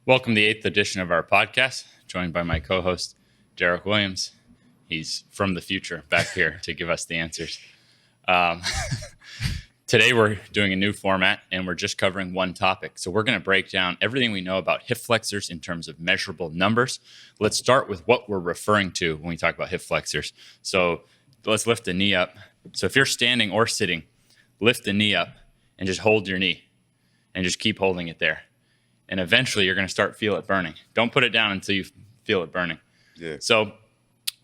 Welcome to the 8th edition of our podcast, joined by my co-host, Derek Williams. He's from the future back here to give us the answers. Today, we're doing a new format, and we're just covering one topic. So we're going to break down everything we know about hip flexors in terms of measurable numbers. Let's start with what we're referring to when we talk about hip flexors. So let's lift the knee up. So if you're standing or sitting, lift the knee up and just hold your knee and just keep holding it there. And eventually you're going to start feel it burning. Don't put it down until you feel it burning. Yeah. So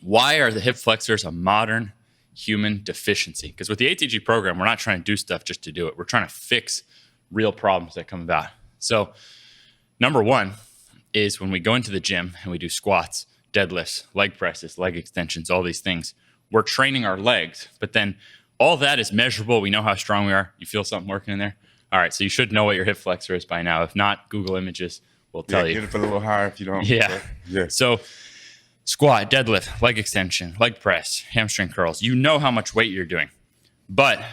why are the hip flexors a modern human deficiency? Because with the ATG program, we're not trying to do stuff just to do it. We're trying to fix real problems that come about. So number one is when we go into the gym and we do squats, deadlifts, leg presses, leg extensions, all these things, we're training our legs. But then all that is measurable. We know how strong we are. You feel something working in there? All right, so you should know what your hip flexor is by now. If not, Google Images will tell you. Get it a little higher if you don't. Yeah. Yeah. So squat, deadlift, leg extension, leg press, hamstring curls. You know how much weight you're doing. But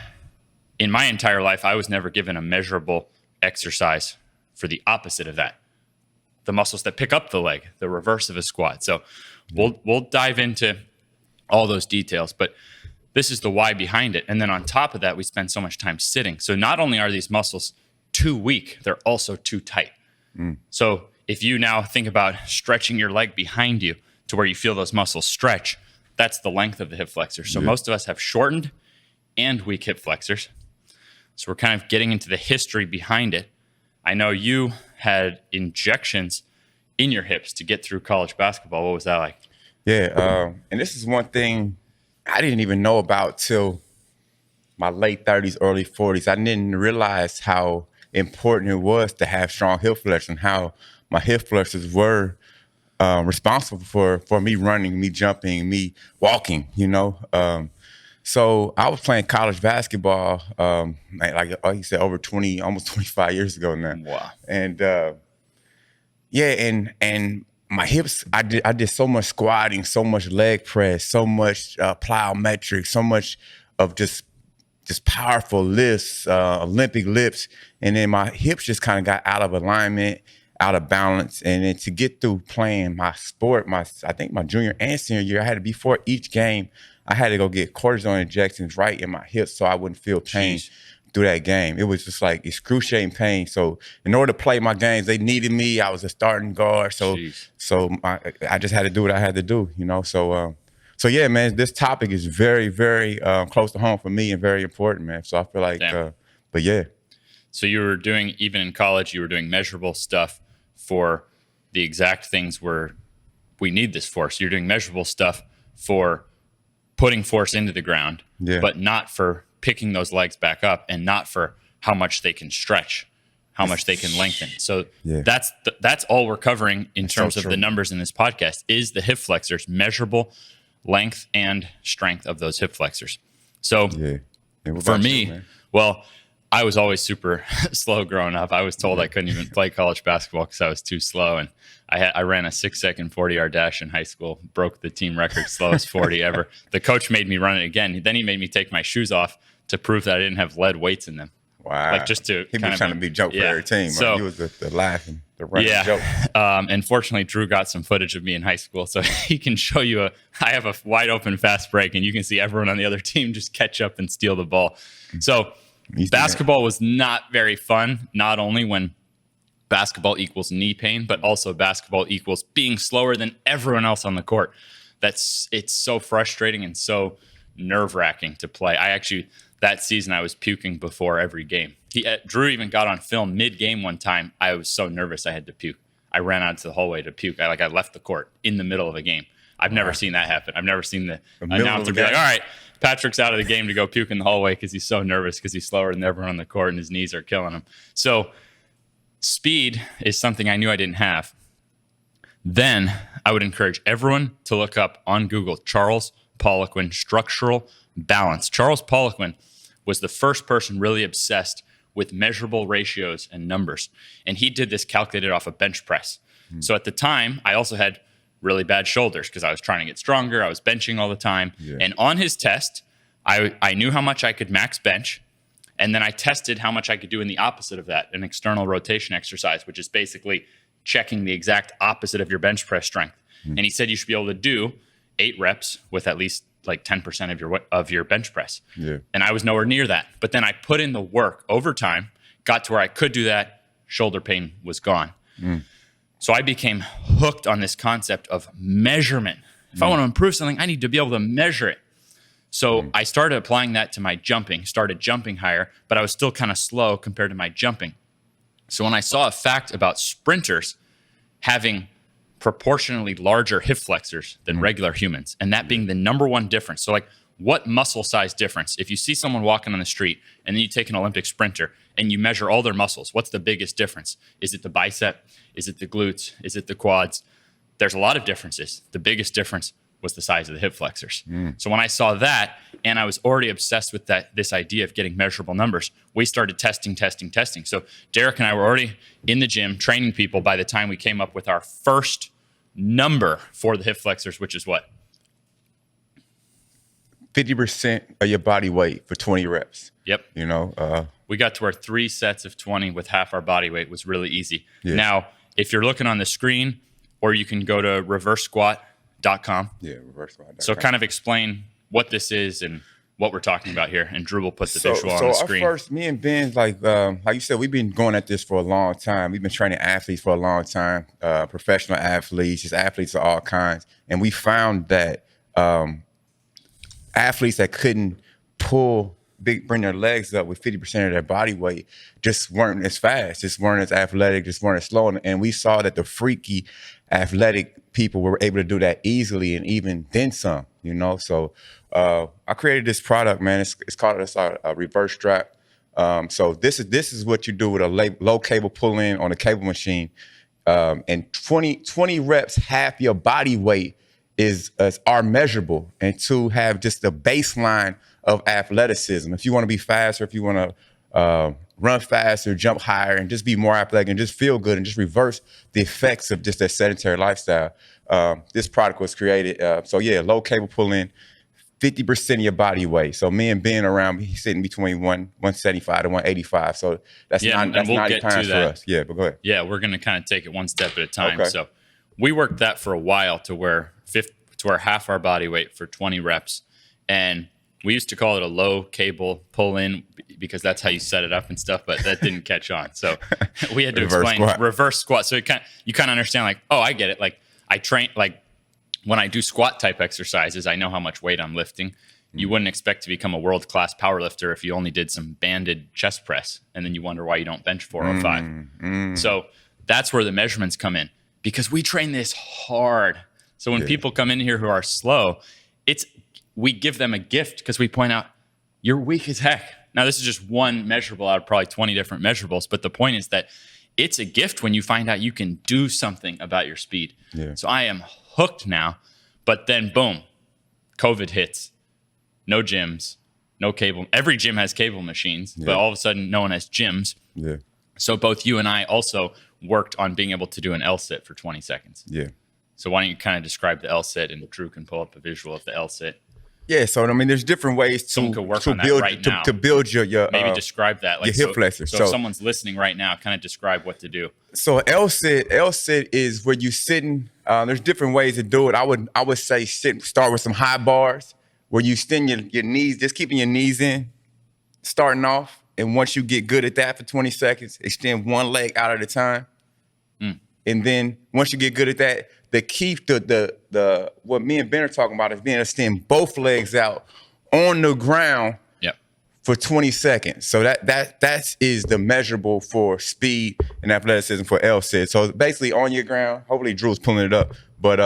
in my entire life, I was never given a measurable exercise for the opposite of that. The muscles that pick up the leg, the reverse of a squat. So we'll dive into all those details, but this is the why behind it. And then on top of that, we spend so much time sitting. So not only are these muscles too weak, they're also too tight. So if you now think about stretching your leg behind you to where you feel those muscles stretch, that's the length of the hip flexor. So most of us have shortened and weak hip flexors. So we're kind of getting into the history behind it. I know you had injections in your hips to get through college basketball. What was that like? Yeah. And this is one thing I didn't even know about till my late 30s, early 40s. I didn't realize how important it was to have strong hip flexors and how my hip flexors were responsible for me running, me jumping, me walking, So I was playing college basketball, like you said, over 20, almost 25 years ago now. Wow. And and my hips, I did so much squatting, so much leg press, so much plyometrics, so much of just powerful lifts, Olympic lifts. And then my hips just kind of got out of alignment, out of balance. And then to get through playing my sport, I think my junior and senior year, I had to, before each game, I had to go get cortisone injections right in my hips so I wouldn't feel pain through that game. It was just like excruciating pain. So in order to play my games, they needed me. I was a starting guard. So I just had to do what I had to do, So yeah, man, this topic is very, very close to home for me and very important, man. So I feel like, but yeah. So you were doing, even in college, you were doing measurable stuff for the exact things where we need this force. You're doing measurable stuff for putting force into the ground, but not for picking those legs back up and not for how much they can stretch, how much they can lengthen. So that's all we're covering in terms of the numbers in this podcast is the hip flexors, measurable length and strength of those hip flexors. So for me, I was always super slow growing up. I was told I couldn't even play college basketball because I was too slow. And I ran a 6-second 40-yard dash in high school, broke the team record, slowest 40 ever. The coach made me run it again. Then he made me take my shoes off to prove that I didn't have lead weights in them. Wow. Like just to he was trying to be joke for every team. So, he was the laughing, the running joke. And fortunately, Drew got some footage of me in high school. So he can show you I have a wide open fast break and you can see everyone on the other team just catch up and steal the ball. So basketball was not very fun, not only when basketball equals knee pain, but also basketball equals being slower than everyone else on the court. It's so frustrating and so nerve-wracking to play. That season, I was puking before every game. Drew even got on film mid-game one time. I was so nervous I had to puke. I ran out to the hallway to puke. I left the court in the middle of a game. I've never seen that happen. I've never seen the announcer be like, all right, Patrick's out of the game to go puke in the hallway because he's so nervous because he's slower than everyone on the court and his knees are killing him. So speed is something I knew I didn't have. Then I would encourage everyone to look up on Google Charles Poliquin structural balance. Charles Poliquin was the first person really obsessed with measurable ratios and numbers. And he did this calculated off a bench press. So at the time, I also had really bad shoulders because I was trying to get stronger. I was benching all the time. And on his test, I knew how much I could max bench. And then I tested how much I could do in the opposite of that, an external rotation exercise, which is basically checking the exact opposite of your bench press strength. And he said you should be able to do 8 reps with at least like 10% of your bench press. Yeah. And I was nowhere near that. But then I put in the work over time, got to where I could do that. Shoulder pain was gone. So I became hooked on this concept of measurement. If I want to improve something, I need to be able to measure it. So I started applying that to my jumping, started jumping higher, but I was still kind of slow compared to my jumping. So when I saw a fact about sprinters having proportionally larger hip flexors than regular humans, and that being the number one difference. So like, what muscle size difference? If you see someone walking on the street and then you take an Olympic sprinter and you measure all their muscles, what's the biggest difference? Is it the bicep? Is it the glutes? Is it the quads? There's a lot of differences. The biggest difference was the size of the hip flexors. So when I saw that, and I was already obsessed with this idea of getting measurable numbers, we started testing. So Derek and I were already in the gym training people by the time we came up with our first number for the hip flexors, which is what? 50% of your body weight for 20 reps. Yep. You know, we got to where 3 sets of 20 with half our body weight was really easy. Yes. Now, if you're looking on the screen, or you can go to reversesquat.com. Yeah, reversesquat.com. So kind of explain what this is and what we're talking about here. And Drew will put the visual on the screen. First, me and Ben, like you said, we've been going at this for a long time. We've been training athletes for a long time, professional athletes, just athletes of all kinds. And we found that athletes that couldn't bring their legs up with 50% of their body weight just weren't as fast, just weren't as athletic, just weren't as slow. And we saw that the freaky athletic people were able to do that easily and even then some, you know? So I created this product, man. It's called a reverse strap. So this is what you do with a low cable pull-in on a cable machine. And 20 reps, half your body weight are measurable, and to have just the baseline of athleticism. If you want to be faster, if you want to run faster, jump higher, and just be more athletic and just feel good and just reverse the effects of just that sedentary lifestyle, this product was created. So yeah, low cable pull-in, 50% of your body weight. So me and Ben around, he's sitting between 175 to 185. So that's, that's we'll 90 pounds for us. Yeah, but go ahead. Yeah, we're going to kind of take it one step at a time. Okay. So we worked that for a while to where half our body weight for 20 reps. And we used to call it a low cable pull-in because that's how you set it up and stuff, but that didn't catch on. So we had to explain reverse squat. So you kind of understand, like, oh, I get it. Like I train, like when I do squat type exercises, I know how much weight I'm lifting. You wouldn't expect to become a world-class power lifter if you only did some banded chest press, and then you wonder why you don't bench 405. So that's where the measurements come in, because we train this hard. So when people come in here who are slow, we give them a gift because we point out, you're weak as heck. Now, this is just one measurable out of probably 20 different measurables, but the point is that it's a gift when you find out you can do something about your speed. Yeah. So I am hooked now, but then boom, COVID hits. No gyms, no cable. Every gym has cable machines, but all of a sudden no one has gyms. Yeah. So both you and I also worked on being able to do an L-sit for 20 seconds. Yeah. So why don't you kind of describe the L-sit, and Drew can pull up a visual of the L-sit. Yeah, so I mean, there's different ways to build your maybe describe that, like your hip flexors. So if someone's listening right now, kind of describe what to do. So L-sit is where you sitting. There's different ways to do it. I would say start with some high bars where you extend your knees, just keeping your knees in, starting off, and once you get good at that for 20 seconds, extend one leg out at a time, and then once you get good at that, the key the what me and Ben are talking about is being able to extend both legs out on the ground for 20 seconds. So that is the measurable for speed and athleticism for L-sit. So basically on your ground, hopefully Drew's pulling it up. But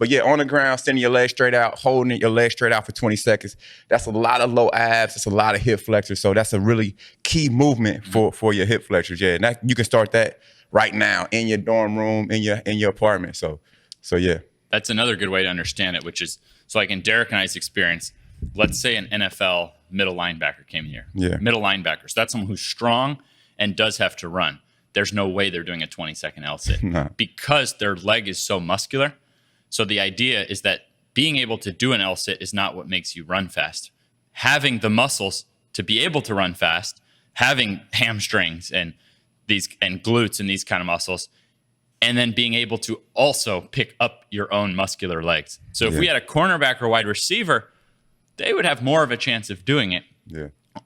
yeah, on the ground, extending your legs straight out, holding your legs straight out for 20 seconds. That's a lot of low abs. That's a lot of hip flexors. So that's a really key movement for your hip flexors. Yeah, and you can start that right now in your dorm room, in your apartment. So yeah. That's another good way to understand it, which is, so like in Derek and I's experience, let's say an NFL middle linebacker came in here. Yeah. Middle linebackers. That's someone who's strong and does have to run. There's no way they're doing a 20-second L-sit because their leg is so muscular. So the idea is that being able to do an L-sit is not what makes you run fast. Having the muscles to be able to run fast, having hamstrings and glutes and these kind of muscles, and then being able to also pick up your own muscular legs. So if we had a cornerback or wide receiver, they would have more of a chance of doing it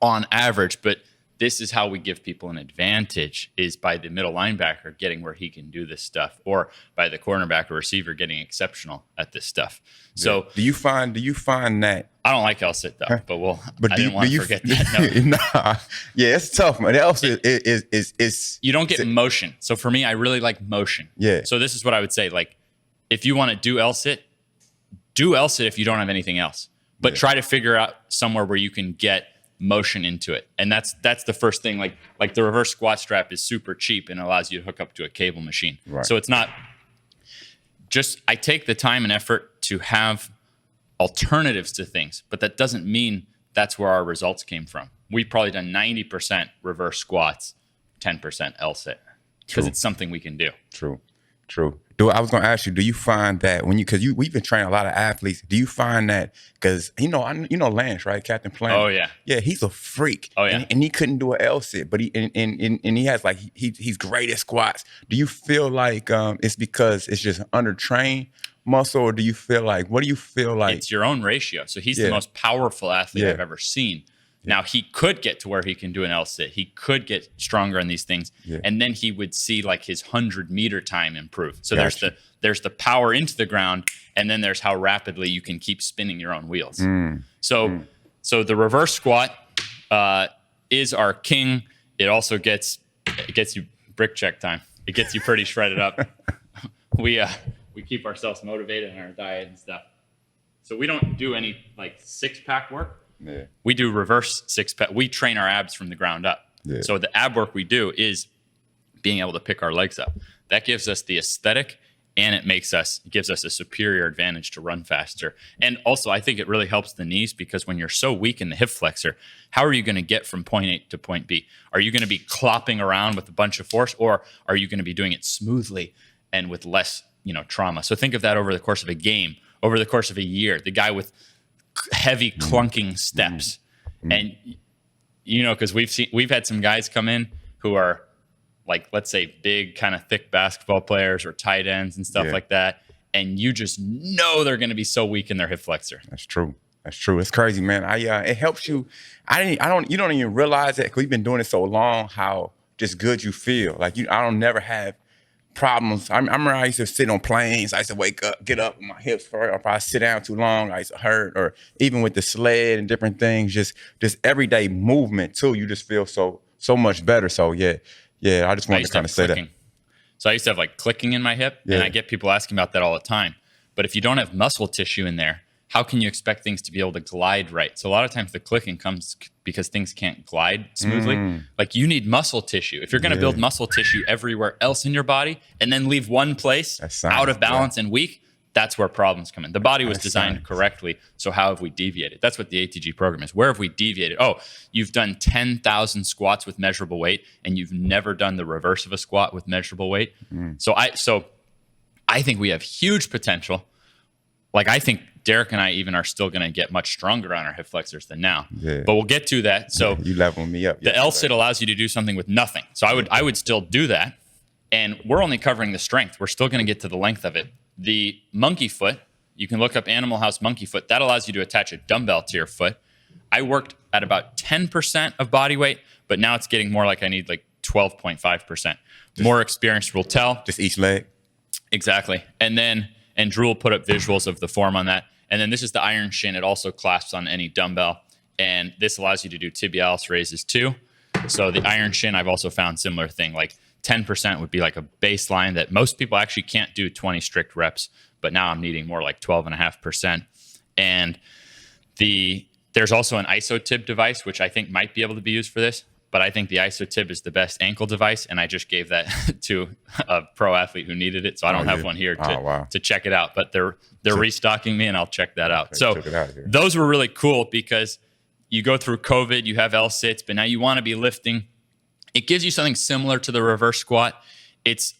on average. But this is how we give people an advantage, is by the middle linebacker getting where he can do this stuff, or by the cornerback or receiver getting exceptional at this stuff. So do you find that? I don't like L-sit though, but I didn't want to forget that. No. Nah. Yeah, it's tough, man. L-sit is you don't get motion. So for me, I really like motion. Yeah. So this is what I would say. Like, if you want to do L-sit, do L-sit if you don't have anything else. But try to figure out somewhere where you can get motion into it. And that's the first thing. Like the reverse squat strap is super cheap and allows you to hook up to a cable machine. Right. So it's not just, I take the time and effort to have alternatives to things, but that doesn't mean that's where our results came from. We've probably done 90% reverse squats, 10% L-sit, because it's something we can do. True. I was going to ask you, do you find that we've been training a lot of athletes, do you find that, because Lance, right? Captain Plant. Oh yeah. Yeah, he's a freak. Oh yeah. And he couldn't do an L-sit, but he has like, he's great at squats. Do you feel like it's because it's just undertrained muscle, or do you feel like, what do you feel like? It's your own ratio. So he's the most powerful athlete I've ever seen. Now, he could get to where he can do an L-sit. He could get stronger in these things. Yeah. And then he would see like his 100-meter time improve. So there's the power into the ground, and then there's how rapidly you can keep spinning your own wheels. So the reverse squat is our king. It also gets you brick check time. It gets you pretty shredded up. We keep ourselves motivated in our diet and stuff. So we don't do any like 6-pack work. Yeah. We do reverse 6-pack. We train our abs from the ground up. Yeah. So the ab work we do is being able to pick our legs up. That gives us the aesthetic, and it gives us a superior advantage to run faster. And also, I think it really helps the knees, because when you're so weak in the hip flexor, how are you going to get from point A to point B? Are you going to be clopping around with a bunch of force, or are you going to be doing it smoothly and with less, trauma? So think of that over the course of a game, over the course of a year. The guy with heavy clunking steps, and because we've had some guys come in who are like, let's say, big kind of thick basketball players or tight ends and stuff like that, and you just know they're going to be so weak in their hip flexor. That's true. It's crazy, man. It helps you. You don't even realize that, because we've been doing it so long, how just good you feel. Like I don't never have problems. I remember I used to sit on planes. I used to wake up, get up, and my hips hurt. Or if I sit down too long, I used to hurt. Or even with the sled and different things, just everyday movement too. You just feel so much better. So yeah. I just wanted to kind of say that. So I used to have like clicking in my hip, and I get people asking about that all the time. But if you don't have muscle tissue in there, how can you expect things to be able to glide right? So a lot of times the clicking comes because things can't glide smoothly. Like, you need muscle tissue. If you're going to build muscle tissue everywhere else in your body and then leave one place out of balance and weak, that's where problems come in. The body was designed correctly. So how have we deviated? That's what the ATG program is. Where have we deviated? Oh, you've done 10,000 squats with measurable weight, and you've never done the reverse of a squat with measurable weight. So I think we have huge potential. Like, I think Derek and I even are still going to get much stronger on our hip flexors than now. But we'll get to that. So you level me up. The L-sit allows you to do something with nothing. So I would still do that. And we're only covering the strength. We're still going to get to the length of it. The monkey foot, you can look up Animal House monkey foot. That allows you to attach a dumbbell to your foot. I worked at about 10% of body weight, but now it's getting more like I need like 12.5%. More experience will tell. Just each leg? Exactly. And Drew will put up visuals of the form on that. And then this is the iron shin. It also clasps on any dumbbell. And this allows you to do tibialis raises too. So the iron shin, I've also found similar thing. Like 10% would be like a baseline that most people actually can't do 20 strict reps. But now I'm needing more like 12.5%. And there's also an isotib device, which I think might be able to be used for this. But I think the isotib is the best ankle device, and I just gave that to a pro athlete who needed it, so I don't have one here to check it out. But they're restocking me, and I'll check that out. So those were really cool, because you go through COVID, you have L-sits, but now you want to be lifting. It gives you something similar to the reverse squat. It's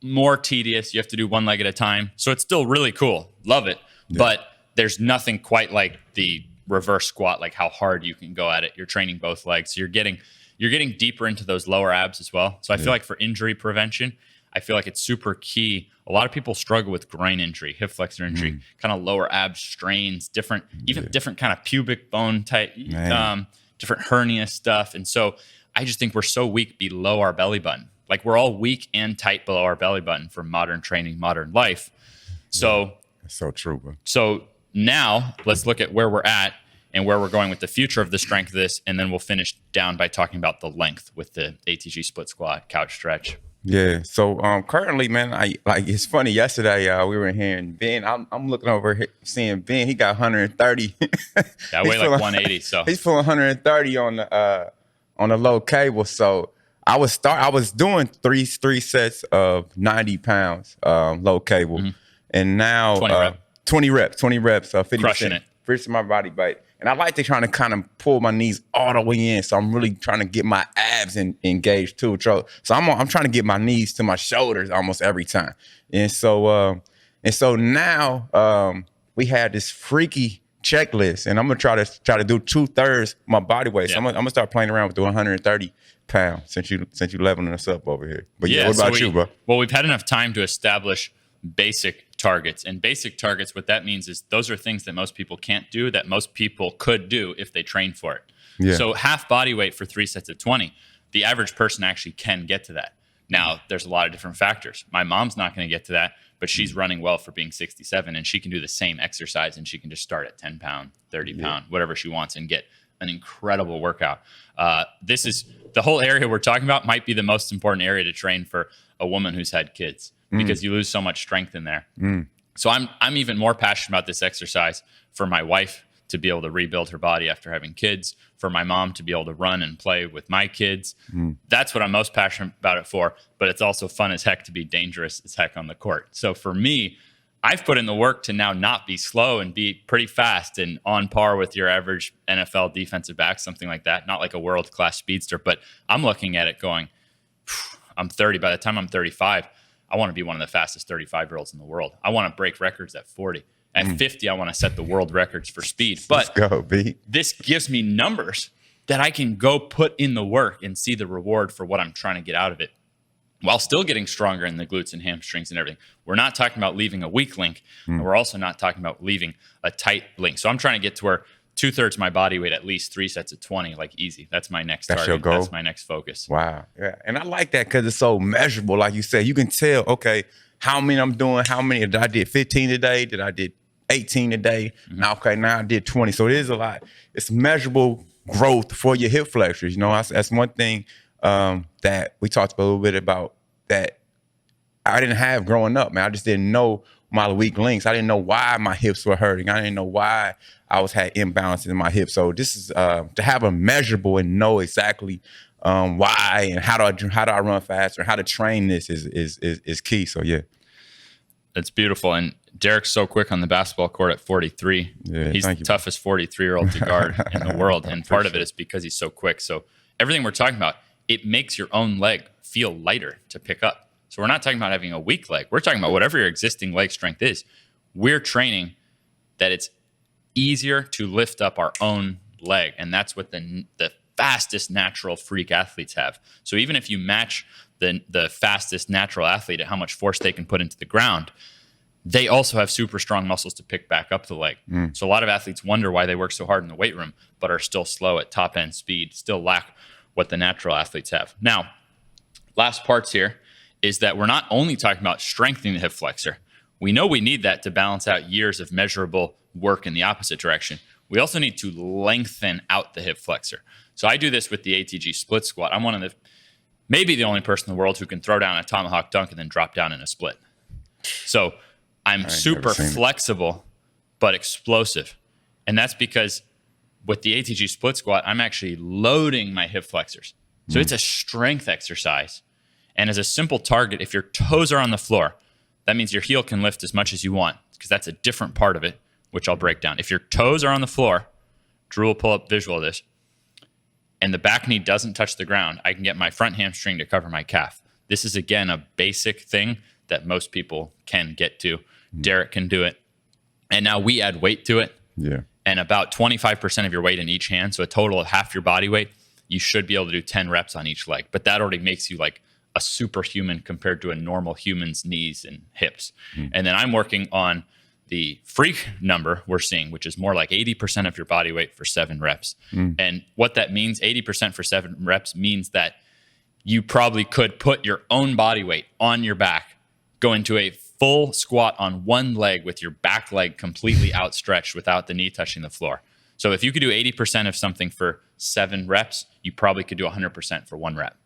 more tedious. You have to do one leg at a time. So it's still really cool. Love it. Yeah. But there's nothing quite like the reverse squat, like how hard you can go at it. You're training both legs. So you're getting deeper into those lower abs as well. So I feel like for injury prevention, I feel like it's super key. A lot of people struggle with groin injury, hip flexor injury, kind of lower ab strains, different kind of pubic bone type, different hernia stuff. And so I just think we're so weak below our belly button. Like we're all weak and tight below our belly button for modern training, modern life. So that's so true, bro. So now let's look at where we're at and where we're going with the future of the strength of this. And then we'll finish down by talking about the length with the ATG split squat, couch stretch. Yeah. So currently, man, it's funny. Yesterday, we were in here and Ben, I'm looking over here seeing Ben. He got 130. I weigh like 180. So he's pulling 130 on the low cable. So I was doing three sets of 90 pounds low cable, and now 20 reps, 50%. Crushing it. 50% of my body weight. And I like to try to kind of pull my knees all the way in. So I'm really trying to get my abs engaged too. So I'm trying to get my knees to my shoulders almost every time. And so now we had this freaky checklist, and I'm gonna try to do 2/3 my body weight. So I'm gonna start playing around with the 130 pounds since you leveling us up over here. But yeah, what about you, bro? Well, we've had enough time to establish basic targets. And basic targets, what that means is those are things that most people can't do that most people could do if they train for it. Yeah. So half body weight for 3 sets of 20, the average person actually can get to that. Now, there's a lot of different factors. My mom's not going to get to that, but she's running well for being 67, and she can do the same exercise, and she can just start at 10 pound, 30 pound, whatever she wants, and get an incredible workout. This is the whole area we're talking about might be the most important area to train for a woman who's had kids, because you lose so much strength in there. So I'm even more passionate about this exercise for my wife to be able to rebuild her body after having kids, for my mom to be able to run and play with my kids. That's what I'm most passionate about it for, but it's also fun as heck to be dangerous as heck on the court. So for me, I've put in the work to now not be slow and be pretty fast and on par with your average NFL defensive back, something like that. Not like a world-class speedster, but I'm looking at it going, I'm 30. By the time I'm 35, I want to be one of the fastest 35-year-olds in the world. I want to break records at 40. At 50, I want to set the world records for speed. But let's go, B. This gives me numbers that I can go put in the work and see the reward for what I'm trying to get out of it, while still getting stronger in the glutes and hamstrings and everything. We're not talking about leaving a weak link, and we're also not talking about leaving a tight link. So I'm trying to get to where 2/3 of my body weight, at least 3 sets of 20, like easy. That's my next target. Your goal? That's my next focus. Wow. Yeah. And I like that because it's so measurable. Like you said, you can tell, okay, how many I'm doing, how many I did 15 today, did I did 18 today. Now, okay, now I did 20. So it is a lot. It's measurable growth for your hip flexors. You know, that's one thing that we talked a little bit about that I didn't have growing up, man. I just didn't know my weak links. I didn't know why my hips were hurting. I didn't know why I had imbalances in my hips. So this is to have a measurable and know exactly why and how do I run faster and how to train this is key. So yeah. That's beautiful. And Derek's so quick on the basketball court at 43. Yeah, he's the toughest 43-year-old to guard in the world. And part of it is because he's so quick. So everything we're talking about, it makes your own leg feel lighter to pick up. So we're not talking about having a weak leg. We're talking about whatever your existing leg strength is. We're training that it's easier to lift up our own leg. And that's what the fastest natural freak athletes have. So even if you match the fastest natural athlete at how much force they can put into the ground, they also have super strong muscles to pick back up the leg. So a lot of athletes wonder why they work so hard in the weight room, but are still slow at top end speed, still lack what the natural athletes have. Now, last parts here is that we're not only talking about strengthening the hip flexor. We know we need that to balance out years of measurable work in the opposite direction. We also need to lengthen out the hip flexor. So I do this with the ATG split squat. I'm one of maybe the only person in the world who can throw down a tomahawk dunk and then drop down in a split. So I'm super flexible, but explosive. And that's because with the ATG split squat, I'm actually loading my hip flexors. So it's a strength exercise. And as a simple target, if your toes are on the floor, that means your heel can lift as much as you want, because that's a different part of it, which I'll break down. If your toes are on the floor, Drew will pull up visual of this, and the back knee doesn't touch the ground, I can get my front hamstring to cover my calf. This is, again, a basic thing that most people can get to. Derek can do it. And now we add weight to it. Yeah. And about 25% of your weight in each hand, so a total of half your body weight, you should be able to do 10 reps on each leg. But that already makes you like a superhuman compared to a normal human's knees and hips. And then I'm working on the freak number we're seeing, which is more like 80% of your body weight for 7 reps. And what that means, 80% for 7 reps, means that you probably could put your own body weight on your back, go into a full squat on one leg with your back leg completely outstretched without the knee touching the floor. So if you could do 80% of something for 7 reps, you probably could do 100% for 1 rep.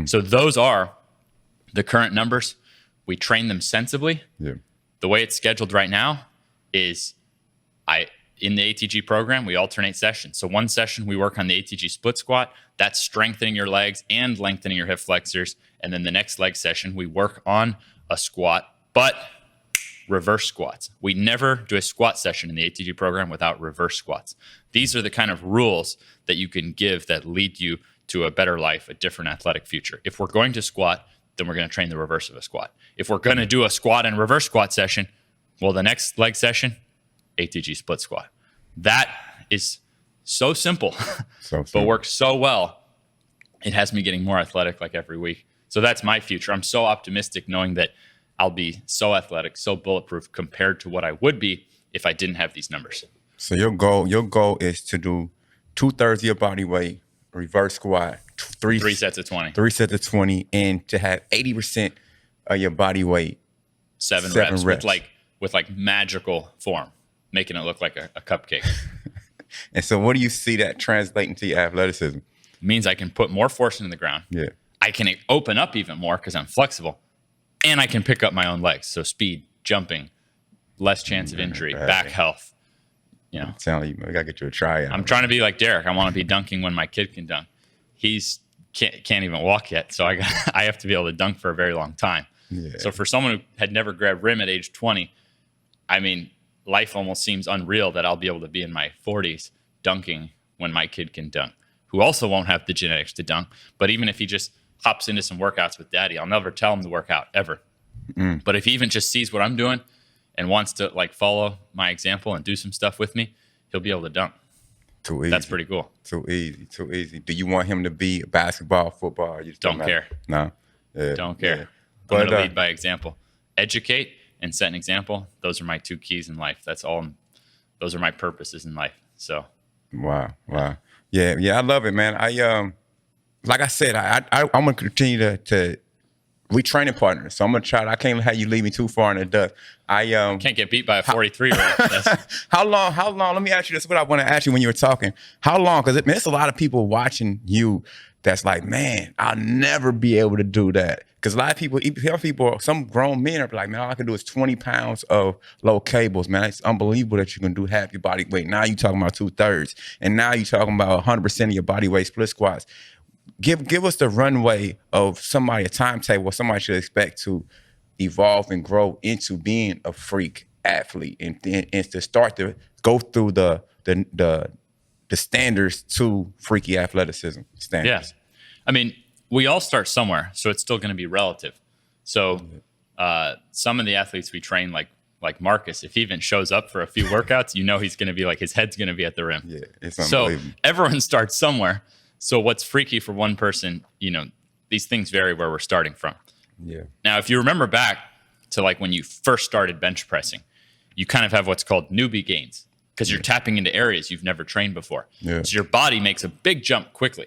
So those are the current numbers. We train them sensibly. Yeah. The way it's scheduled right now is in the ATG program, we alternate sessions. So one session, we work on the ATG split squat. That's strengthening your legs and lengthening your hip flexors. And then the next leg session, we work on a squat, but reverse squats. We never do a squat session in the ATG program without reverse squats. These are the kind of rules that you can give that lead you to a better life, a different athletic future. If we're going to squat, then we're going to train the reverse of a squat. If we're going to do a squat and reverse squat session, well, the next leg session, ATG split squat. That is so simple, but works so well. It has me getting more athletic like every week. So that's my future. I'm so optimistic knowing that I'll be so athletic, so bulletproof compared to what I would be if I didn't have these numbers. So your goal is to do 2/3 of your body weight, reverse squat, 3 sets of 20. 3 sets of 20, and to have 80% of your body weight. 7 reps. With like magical form, making it look like a cupcake. And so what do you see that translating to your athleticism? It means I can put more force into the ground. Yeah. I can open up even more because I'm flexible, and I can pick up my own legs. So speed, jumping, less chance of injury, back health. You know, Sound like you gotta get you a tryout. I'm trying to be like Derek. I want to be dunking when my kid can dunk. He's can't even walk yet, so I have to be able to dunk for a very long time. Yeah. So for someone who had never grabbed rim at age 20, I mean, life almost seems unreal that I'll be able to be in my 40s dunking when my kid can dunk, who also won't have the genetics to dunk. But even if he just hops into some workouts with daddy, I'll never tell him to work out ever. But if he even just sees what I'm doing and wants to like follow my example and do some stuff with me, he'll be able to dunk. Too easy. That's pretty cool. Too easy. Do you want him to be basketball, football? Or you just Don't care. No. Yeah. Don't care. Yeah. I'm going to lead by example. Educate and set an example. Those are my 2 keys in life. That's all. Those are my purposes in life. So. Wow. Yeah. I love it, man. Like I said, I'm gonna continue to we training partners. So I'm gonna try. I can't have you leave me too far in the dust. Can't get beat by a 43-year-old. How long? Let me ask you this. What I want to ask you when you were talking. How long? Because there's a lot of people watching you that's like, man, I'll never be able to do that. Because a lot of people, some grown men are like, man, all I can do is 20 pounds of low cables, man. It's unbelievable that you can do half your body weight. Now you're talking about 2/3. And now you're talking about 100% of your body weight split squats. Give us the runway of a timetable, what somebody should expect to evolve and grow into being a freak athlete and to start to go through the standards to freaky athleticism standards. Yeah. I mean, we all start somewhere, so it's still going to be relative. So some of the athletes we train, like Marcus, if he even shows up for a few workouts, you know he's going to be like, his head's going to be at the rim. Yeah, it's unbelievable. So everyone starts somewhere. So what's freaky for one person, these things vary where we're starting from. Yeah. Now, if you remember back to like when you first started bench pressing, you kind of have what's called newbie gains because you're tapping into areas you've never trained before. Yeah. So your body makes a big jump quickly.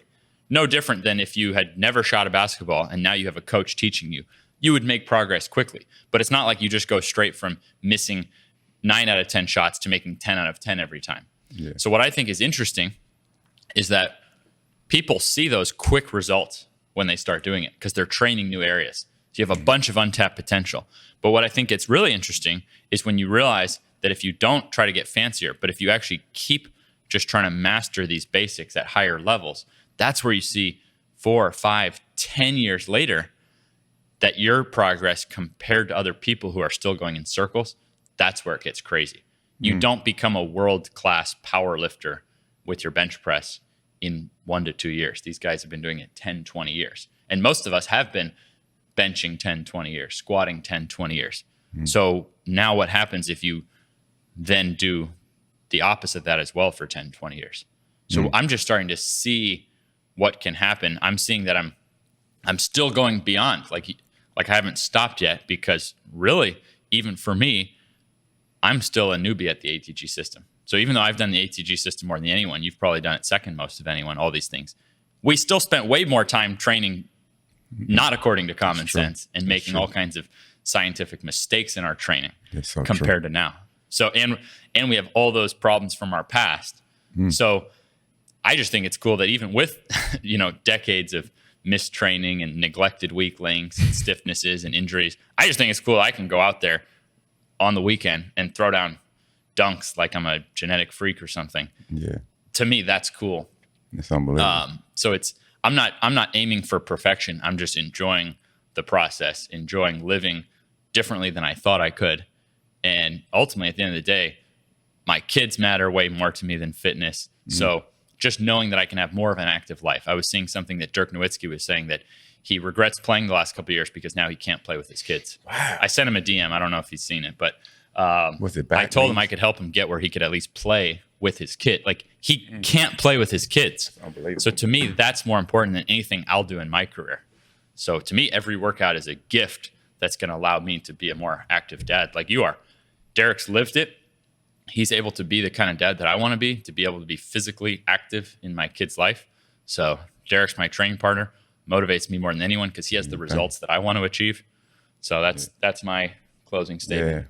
No different than if you had never shot a basketball and now you have a coach teaching you. You would make progress quickly. But it's not like you just go straight from missing 9 out of 10 shots to making 10 out of 10 every time. Yeah. So what I think is interesting is that people see those quick results when they start doing it because they're training new areas. So you have a bunch of untapped potential. But what I think it's really interesting is when you realize that if you don't try to get fancier, but if you actually keep just trying to master these basics at higher levels, that's where you see 4, 5, 10 years later that your progress compared to other people who are still going in circles, that's where it gets crazy. You don't become a world-class power lifter with your bench press in 1 to 2 years. These guys have been doing it 10, 20 years. And most of us have been benching 10, 20 years, squatting 10, 20 years. So now what happens if you then do the opposite of that as well for 10, 20 years? So I'm just starting to see what can happen. I'm seeing that I'm still going beyond. Like I haven't stopped yet, because really, even for me, I'm still a newbie at the ATG system. So even though I've done the ATG system more than anyone, you've probably done it second most of anyone, all these things. We still spent way more time training not according to common sense and making all kinds of scientific mistakes in our training compared to now. So, and we have all those problems from our past. So I just think it's cool that even with, decades of mistraining and neglected weak links and stiffnesses and injuries, I just think it's cool I can go out there on the weekend and throw down dunks like I'm a genetic freak or something. Yeah. To me, that's cool. It's unbelievable. So I'm not aiming for perfection. I'm just enjoying the process, enjoying living differently than I thought I could. And ultimately, at the end of the day, my kids matter way more to me than fitness. So just knowing that I can have more of an active life. I was seeing something that Dirk Nowitzki was saying, that he regrets playing the last couple of years because now he can't play with his kids. Wow. I sent him a DM. I don't know if he's seen it, but was it back? I told him I could help him get where he could at least play with his kid. Like, he can't play with his kids. Unbelievable. So to me, that's more important than anything I'll do in my career. So to me, every workout is a gift that's going to allow me to be a more active dad like you are. Derek's lived it. He's able to be the kind of dad that I want to be able to be physically active in my kid's life. So Derek's my training partner, motivates me more than anyone because he has the results that I want to achieve. So that's my closing statement.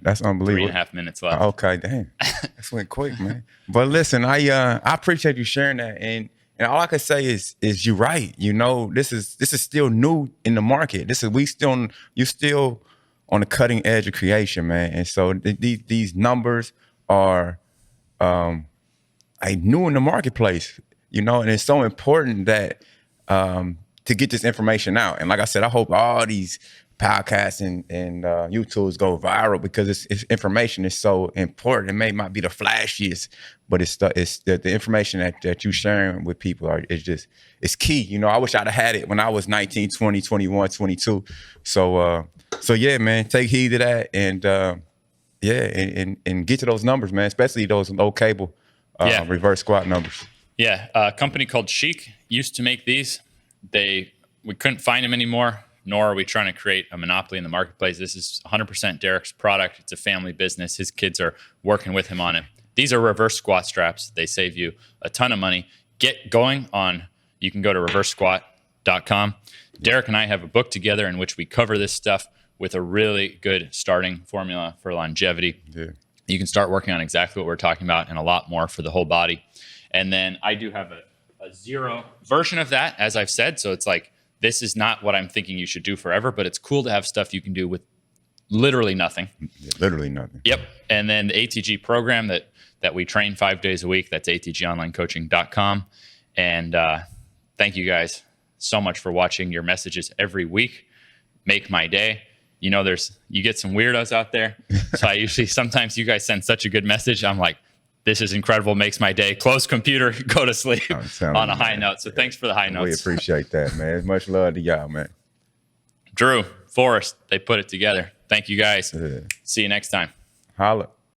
That's unbelievable. 3.5 minutes left. Okay, dang, that went quick, man. But listen, I appreciate you sharing that, and all I can say is you're right. This is still new in the market. You still on the cutting edge of creation, man. And so these numbers are new in the marketplace, and it's so important that to get this information out. And like I said, I hope all these podcasts and YouTubes go viral, because it's information is so important. It might not be the flashiest, but it's the information that you sharing with people it's key. I wish I'd have had it when I was 19, 20, 21, 22. So yeah, man, take heed to that, and and get to those numbers, man, especially those low cable reverse squat numbers. Yeah, a company called Chic used to make these. We couldn't find them anymore, nor are we trying to create a monopoly in the marketplace. This is 100% Derek's product. It's a family business. His kids are working with him on it. These are reverse squat straps. They save you a ton of money. Get going you can go to reversesquat.com. Derek and I have a book together in which we cover this stuff with a really good starting formula for longevity. Yeah. You can start working on exactly what we're talking about and a lot more for the whole body. And then I do have a zero version of that, as I've said. So it's like, this is not what I'm thinking you should do forever, but it's cool to have stuff you can do with literally nothing. Yeah, literally nothing. Yep. And then the ATG program that we train 5 days a week, that's atgonlinecoaching.com. And thank you guys so much for watching. Your messages every week make my day. You get some weirdos out there. So sometimes you guys send such a good message. I'm like, this is incredible, makes my day. Close computer, go to sleep on a high note. So thanks for the high notes. We appreciate that, man. Much love to y'all, man. Drew, Forrest, they put it together. Thank you guys. See you next time. Holla.